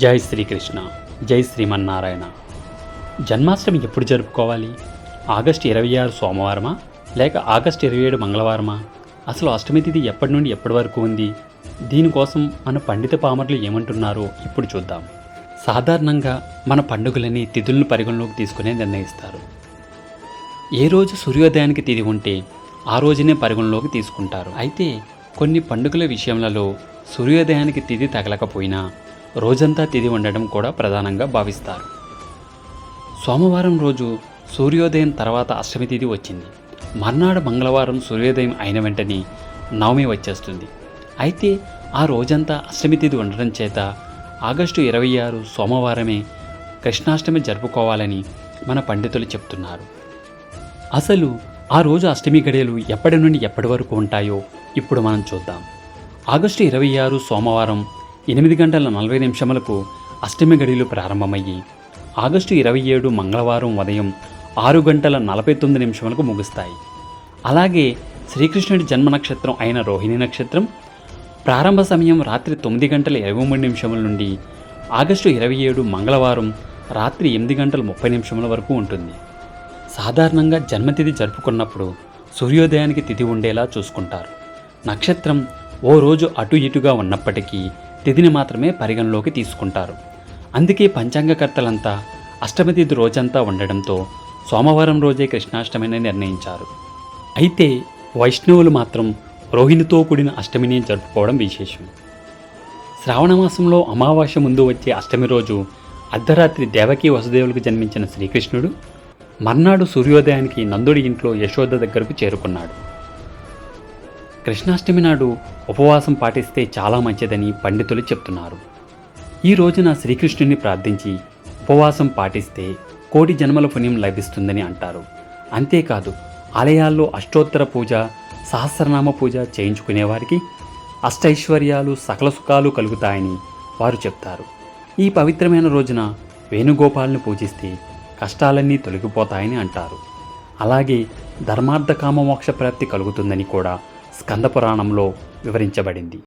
జై శ్రీకృష్ణ, జై శ్రీమన్నారాయణ. జన్మాష్టమి ఎప్పుడు జరుపుకోవాలి? ఆగస్టు 26 సోమవారమా లేక ఆగస్టు 27 మంగళవారమా? అసలు అష్టమి తిథి ఎప్పటి నుండి ఎప్పటి వరకు ఉంది? దీనికోసం మన పండిత పామరులు ఏమంటున్నారో ఇప్పుడు చూద్దాం. సాధారణంగా మన పండుగలని తిథులను పరిగణలోకి తీసుకునే నిర్ణయిస్తారు. ఏ రోజు సూర్యోదయానికి తిథి ఉంటే ఆ రోజునే పరిగణలోకి తీసుకుంటారు. అయితే కొన్ని పండుగల విషయంలో సూర్యోదయానికి తిథి తగలకపోయినా రోజంతా తిథి ఉండడం కూడా ప్రధానంగా భావిస్తారు. సోమవారం రోజు సూర్యోదయం తర్వాత అష్టమి తిథి వచ్చింది. మర్నాడు మంగళవారం సూర్యోదయం అయిన వెంటనే నవమి వచ్చేస్తుంది. అయితే ఆ రోజంతా అష్టమి తిథి ఉండడం చేత ఆగస్టు 26 సోమవారమే కృష్ణాష్టమి జరుపుకోవాలని మన పండితులు చెప్తున్నారు. అసలు ఆ రోజు అష్టమి గడియలు ఎప్పటి నుండి ఎప్పటి వరకు ఉంటాయో ఇప్పుడు మనం చూద్దాం. ఆగస్టు 26 సోమవారం 8:40 అష్టమి గడియలు ప్రారంభమయ్యి ఆగస్టు 27 మంగళవారం ఉదయం 6:49 ముగుస్తాయి. అలాగే శ్రీకృష్ణుడి జన్మ నక్షత్రం అయిన రోహిణి నక్షత్రం ప్రారంభ సమయం రాత్రి 9:23 నుండి ఆగస్టు 27 మంగళవారం రాత్రి 8:30 వరకు ఉంటుంది. సాధారణంగా జన్మతిథి జరుపుకున్నప్పుడు సూర్యోదయానికి తిథి ఉండేలా చూసుకుంటారు. నక్షత్రం ఓ రోజు అటు ఇటుగా ఉన్నప్పటికీ తిథిని మాత్రమే పరిగణలోకి తీసుకుంటారు. అందుకే పంచాంగకర్తలంతా అష్టమి తిథి రోజంతా ఉండడంతో సోమవారం రోజే కృష్ణాష్టమిని నిర్ణయించారు. అయితే వైష్ణవులు మాత్రం రోహిణితో కూడిన అష్టమిని జరుపుకోవడం విశేషం. శ్రావణమాసంలో అమావాస్య ముందు వచ్చే అష్టమి రోజు అర్ధరాత్రి దేవకీ వసుదేవులకు జన్మించిన శ్రీకృష్ణుడు మర్నాడు సూర్యోదయానికి నందుడి ఇంట్లో యశోద దగ్గరకు చేరుకున్నాడు. కృష్ణాష్టమి నాడు ఉపవాసం పాటిస్తే చాలా మంచిదని పండితులు చెప్తున్నారు. ఈ రోజున శ్రీకృష్ణుని ప్రార్థించి ఉపవాసం పాటిస్తే కోటి జన్మల పుణ్యం లభిస్తుందని అంటారు. అంతేకాదు ఆలయాల్లో అష్టోత్తర పూజ, సహస్రనామ పూజ చేయించుకునేవారికి అష్టైశ్వర్యాలు సకల సుఖాలు కలుగుతాయని వారు చెప్తారు. ఈ పవిత్రమైన రోజున వేణుగోపాలను పూజిస్తే కష్టాలన్నీ తొలగిపోతాయని అంటారు. అలాగే ధర్మార్థ కామ మోక్ష ప్రాప్తి కలుగుతుందని కూడా స్కంద పురాణంలో వివరించబడింది.